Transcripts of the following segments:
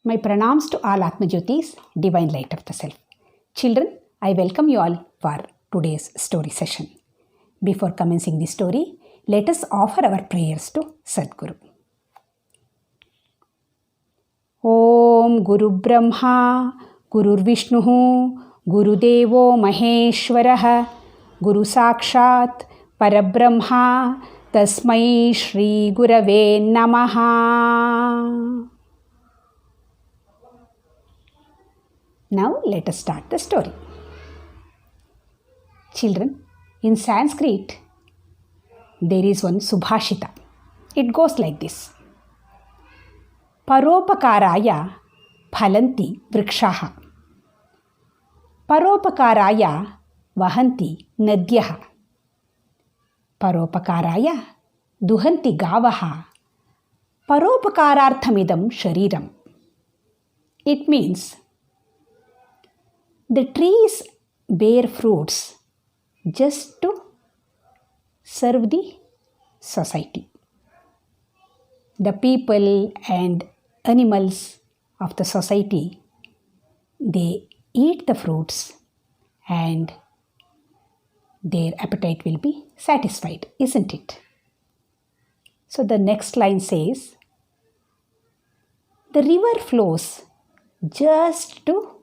My pranams to all Atmajyotis, divine light of the self. Children, I welcome you all for today's story session. Before commencing the story, let us offer our prayers to Sadguru. Om Guru Brahma, Guru Vishnu, Guru Devo Maheshwarah, Guru Sakshat, Parabrahma, Tasmai Shri Gurave Namaha. Now let us start the story. Children, in Sanskrit, there is one Subhashita. It goes like this. Paropakaraya phalanti vrikshaha. Paropakaraya vahanti nadyaha. Paropakaraya duhanti gavaha. Paropakararthamidam shariram. It means the trees bear fruits just to serve the society. The people and animals of the society, they eat the fruits and their appetite will be satisfied, isn't it? So the next line says, the river flows just to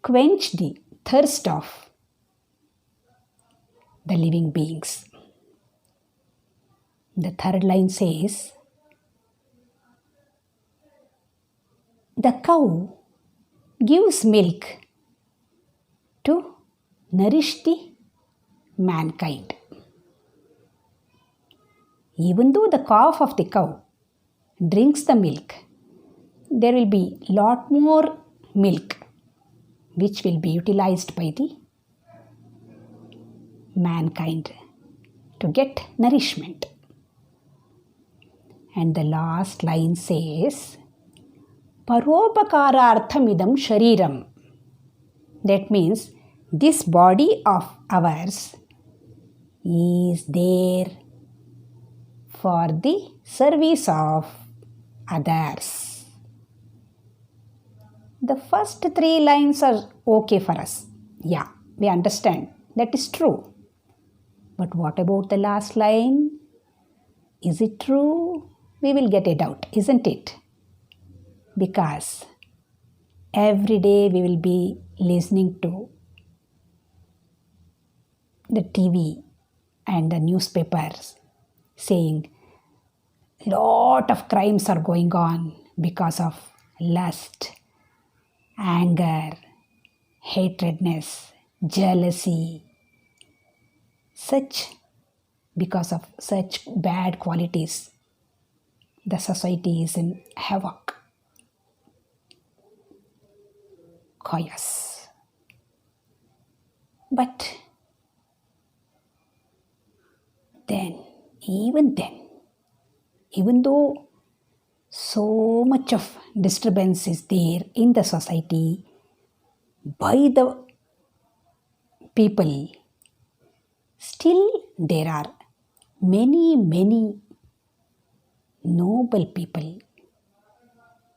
quench the thirst of the living beings. The third line says, the cow gives milk to nourish the mankind. Even though the calf of the cow drinks the milk, there will be lot more milk which will be utilized by the mankind to get nourishment. And the last line says, Paropakararthamidam shariram. That means this body of ours is there for the service of others. The first three lines are okay for us. Yeah, we understand. That is true. But what about the last line? Is it true? We will get a doubt, isn't it? Because every day we will be listening to the TV and the newspapers saying lot of crimes are going on because of lust, anger, hatredness, jealousy. Because of such bad qualities, the society is in havoc, chaos. But even though so much of disturbance is there in the society by the people, still there are many noble people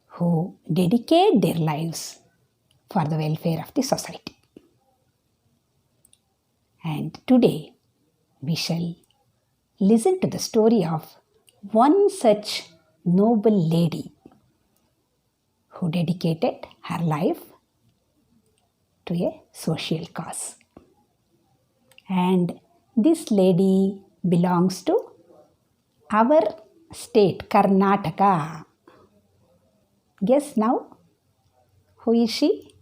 who dedicate their lives for the welfare of the society. And today we shall listen to the story of one such noble lady who dedicated her life to a social cause. And this lady belongs to our state, Karnataka. Guess now? Who is she?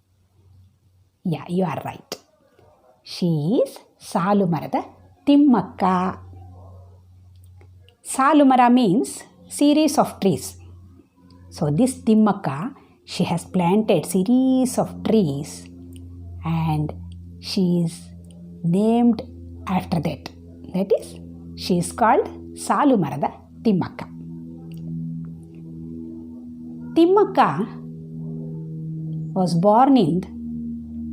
Yeah, you are right. She is Salumarada Timmakka. Salumara means series of trees. So this Timmakka, she has planted series of trees and she is named after that. That is, she is called Salumarada Timmakka. Timmakka was born in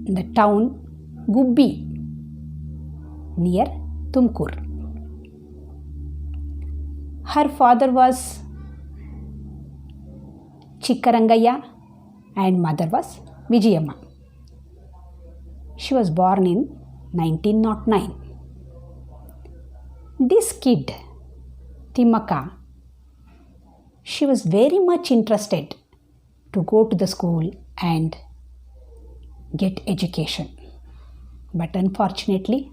the town Gubbi near Tumkur. Her father was Chikkarangaya and mother was Vijayamma. She was born in 1909. This kid, Timmaka, she was very much interested to go to the school and get education. But unfortunately,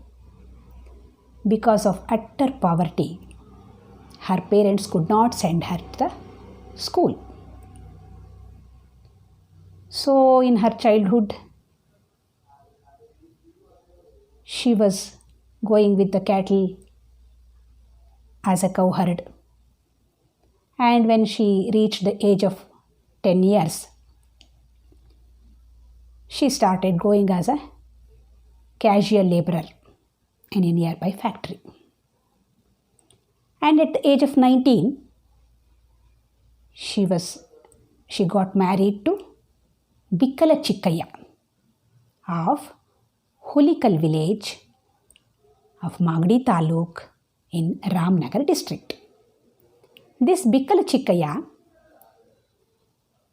because of utter poverty, her parents could not send her to the school. So in her childhood, she was going with the cattle as a cowherd. And when she reached the age of 10 years, she started going as a casual laborer in a nearby factory. And at the age of 19, she got married to Bikkala Chikkaya of Hulikal village of Magdi Taluk in Ramnagar district. This Bikkala Chikkaya,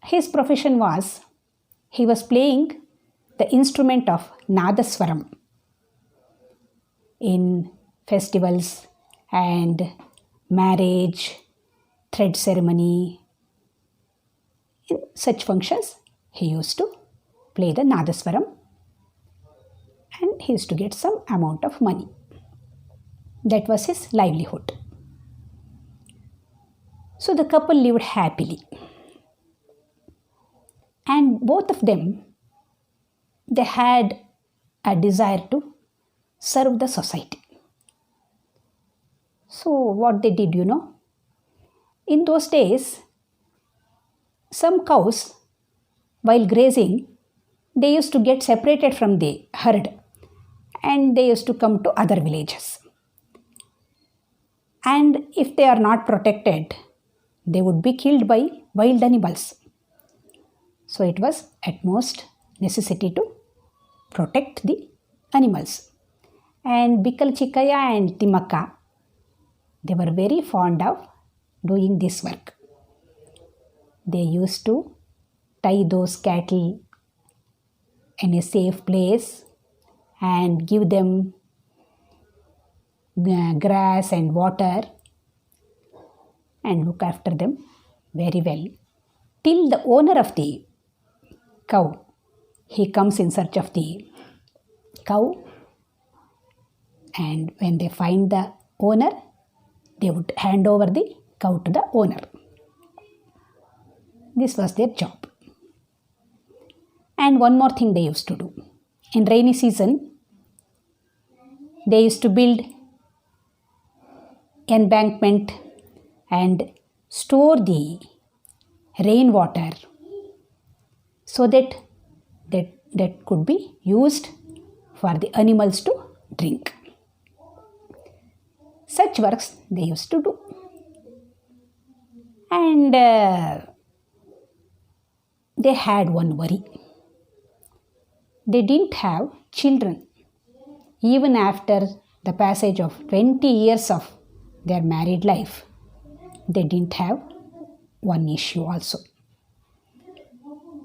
his profession was, he was playing the instrument of Nadaswaram in festivals and marriage, thread ceremony. In such functions, he used to play the Nadaswaram and he used to get some amount of money. That was his livelihood. So the couple lived happily. And both of them, they had a desire to serve the society. So what they did, in those days, some cows, while grazing, they used to get separated from the herd and they used to come to other villages. And if they are not protected, they would be killed by wild animals. So it was utmost necessity to protect the animals. And Bikkala Chikkaya and Timmaka, they were very fond of doing this work. They used to tie those cattle in a safe place and give them grass and water and look after them very well till the owner of the cow, he comes in search of the cow, and when they find the owner, they would hand over the cow to the owner. This was their job. And one more thing they used to do. In rainy season, they used to build embankment and store the rainwater so that could be used for the animals to drink. Such works they used to do. And they had one worry. They didn't have children. Even after the passage of 20 years of their married life, they didn't have one issue also.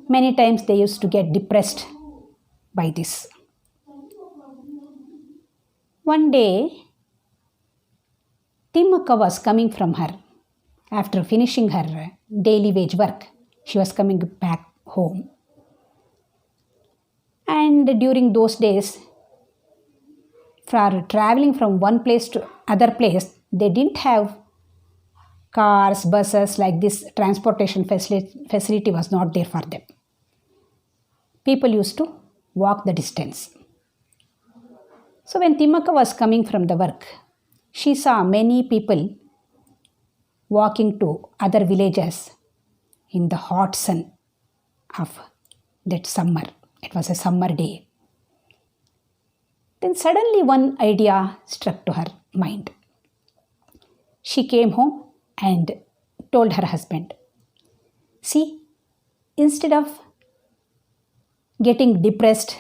Many times they used to get depressed by this. One day, Timmaka was coming from her. After finishing her daily wage work, she was coming back home. And during those days, for traveling from one place to other place, they didn't have cars, buses, like this transportation facility was not there for them. People used to walk the distance. So when Timmaka was coming from the work, she saw many people walking to other villages in the hot sun of that summer. It was a summer day. Then suddenly one idea struck to her mind. She came home and told her husband, "See, instead of getting depressed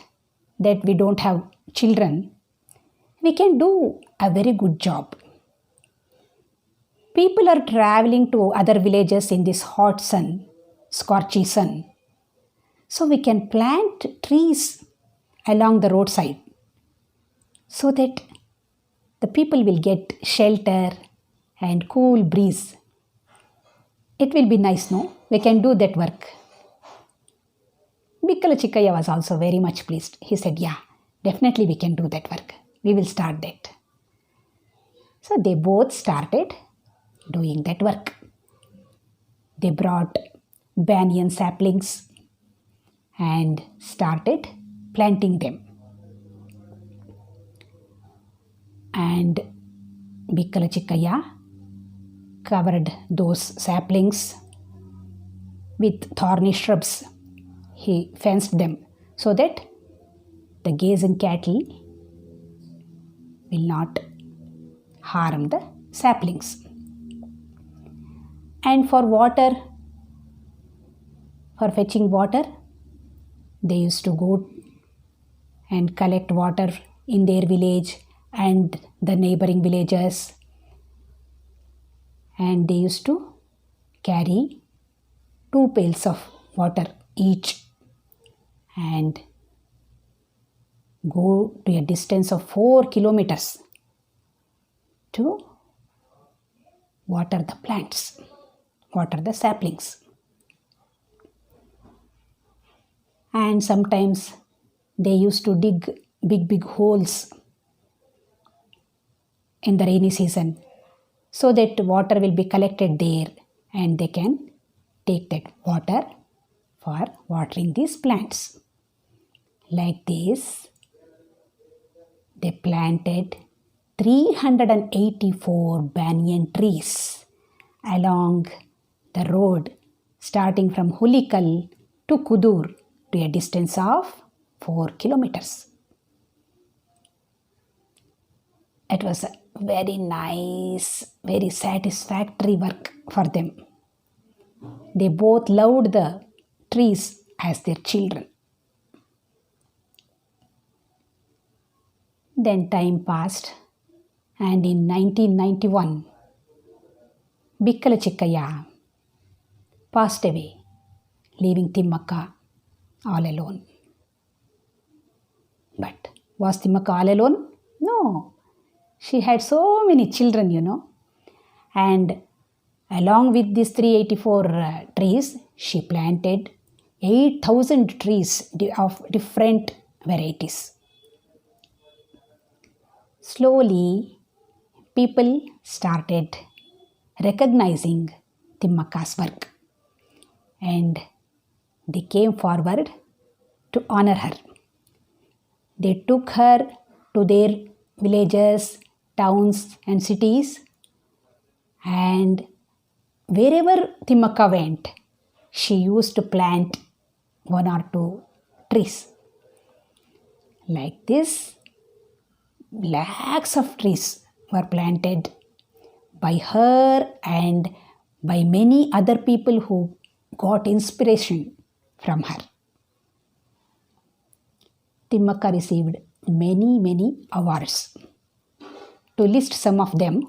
that we don't have children, we can do a very good job. People are traveling to other villages in this hot sun scorchy sun. So we can plant trees along the roadside so that the people will get shelter and cool breeze. It will be nice, no? We can do that work. Bikkala Chikkaya was also very much pleased. He said, yeah, definitely we can do that work. We will start that. So they both started doing that work. They brought banyan saplings and started planting them. And Bikkala Chikkaya covered those saplings with thorny shrubs. He fenced them so that the gazing cattle will not harm the saplings. And for water, for fetching water, they used to go and collect water in their village and the neighboring villages. And they used to carry 2 pails of water each and go to a distance of 4 kilometers to water the plants, water the saplings. And sometimes they used to dig big holes in the rainy season so that water will be collected there and they can take that water for watering these plants. Like this, they planted 384 banyan trees along the road starting from Hulikal to Kudur to a distance of 4 kilometers. It was a very nice, very satisfactory work for them. They both loved the trees as their children. Then time passed, and in 1991, Bikkala Chikkaya passed away, leaving Timmakka all alone. But was Timmakka all alone? No. She had so many children, And along with these 384 trees, she planted 8,000 trees of different varieties. Slowly, people started recognizing Timmakka's work and they came forward to honor her. They took her to their villages, towns and cities, and wherever Timmakka went, she used to plant 1 or 2 trees. Like this, lakhs of trees were planted by her and by many other people who got inspiration from her. Timmakka received many awards. To list some of them,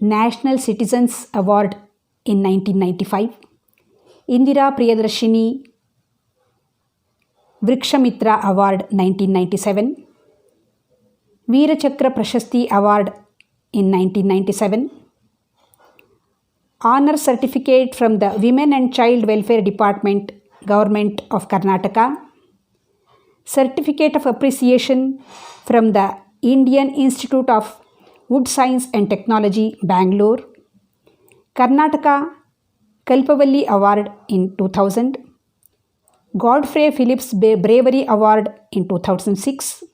National Citizens Award in 1995, Indira Priyadarshini Vrikshamitra Award 1997, Veera Chakra Prashasti Award in 1997, Honor Certificate from the Women and Child Welfare Department, Government of Karnataka, Certificate of Appreciation from the Indian Institute of Wood Science and Technology, Bangalore, Karnataka Kalpavalli Award in 2000, Godfrey Phillips Bravery Award in 2006,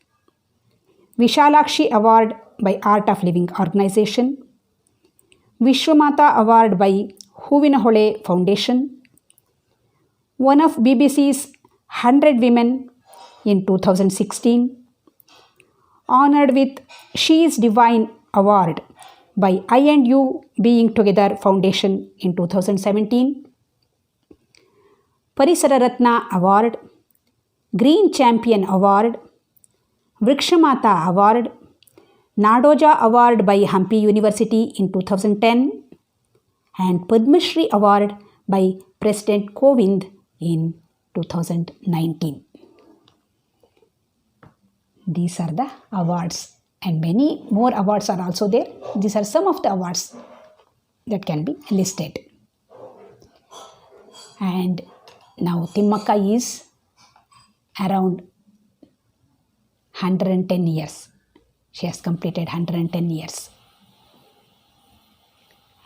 Vishalakshi Award by Art of Living Organization, Vishwamata Award by Huvinahole Foundation, one of BBC's 100 Women in 2016, honored with She is Divine Award by I&U Being Together Foundation in 2017, Parisara Ratna Award, Green Champion Award, Vrikshamata Award, Nadoja Award by Hampi University in 2010, and Padma Shri Award by President Kovind in 2019. These are the awards, and many more awards are also there. These are some of the awards that can be listed. And now Timmakka is around 110 years. She has completed 110 years.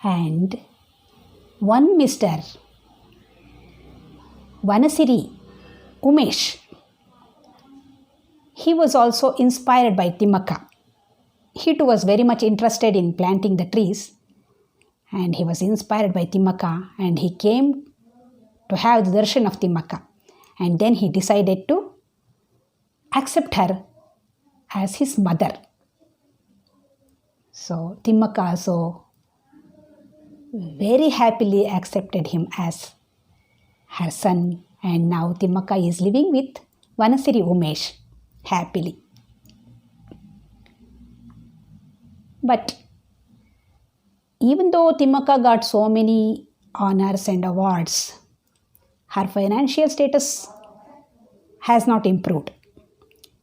And one Mr. Vanasiri Umesh, he was also inspired by Timmakka. He too was very much interested in planting the trees, and he was inspired by Timmakka, and he came to have the darshan of Timmakka, and then he decided to accept her as his mother. So Timmakka also very happily accepted him as her son, and now Timmakka is living with Vanasiri Umesh happily. But even though Timmakka got so many honors and awards, her financial status has not improved.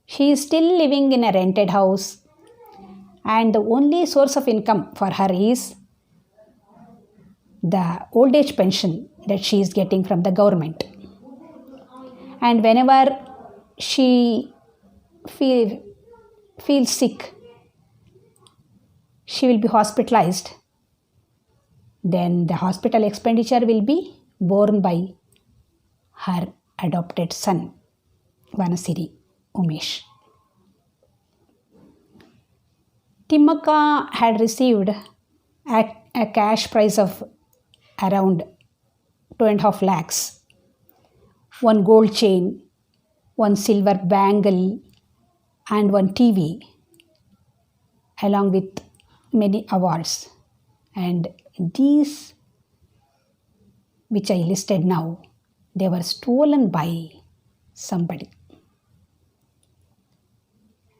She is still living in a rented house, and the only source of income for her is the old age pension that she is getting from the government. And whenever she feels sick, she will be hospitalized, then the hospital expenditure will be borne by her adopted son, Vanasiri Umesh. Timmakka had received a cash prize of around 2.5 lakhs, one gold chain, one silver bangle, and one TV, along with many awards. And these, which I listed now, they were stolen by somebody.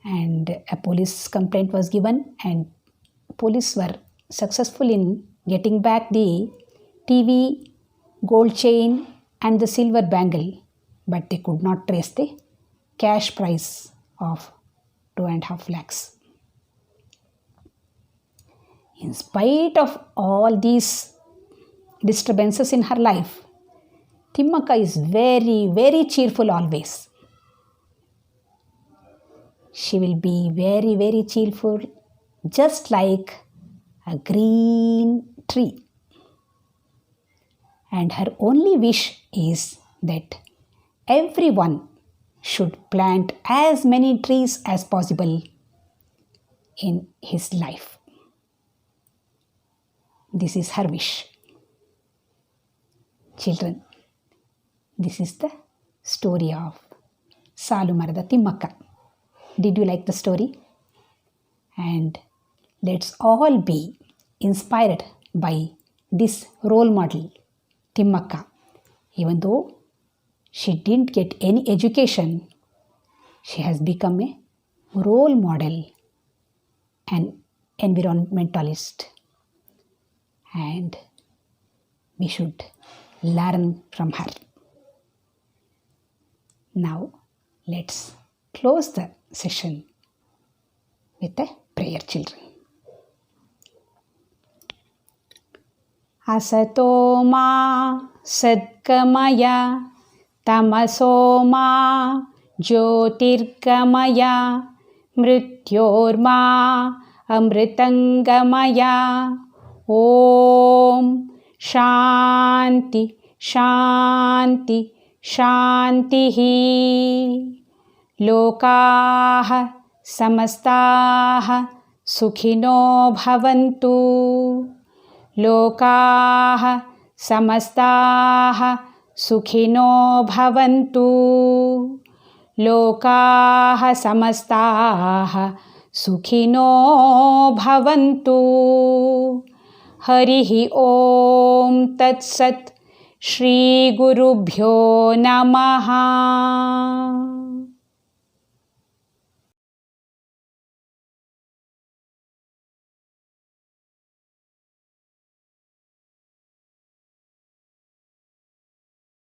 And a police complaint was given, and police were successful in getting back the TV, gold chain, and the silver bangle, but they could not trace the cash prize of 2.5 lakhs. In spite of all these disturbances in her life, Timmakka is very, very cheerful always. She will be very, very cheerful, just like a green tree. And her only wish is that everyone should plant as many trees as possible in his life. This is her wish. Children, this is the story of Salumarada Timmakka. Did you like the story? And let's all be inspired by this role model, Timmakka. Even though she didn't get any education, she has become a role model, an environmentalist. And we should learn from her. Now, let's close the session with a prayer, children. Asato ma sadgamaya tamaso ma jyotirgamaya mrityorma amritangamaya. Om Shanti Shanti Shantihi. Lokaah samastaah sukhino bhavantu. Lokaah samastaah sukhino bhavantu. Lokaah samastaah sukhino bhavantu. Harihi Om Tat Sat. Shri Gurubhyo Namaha.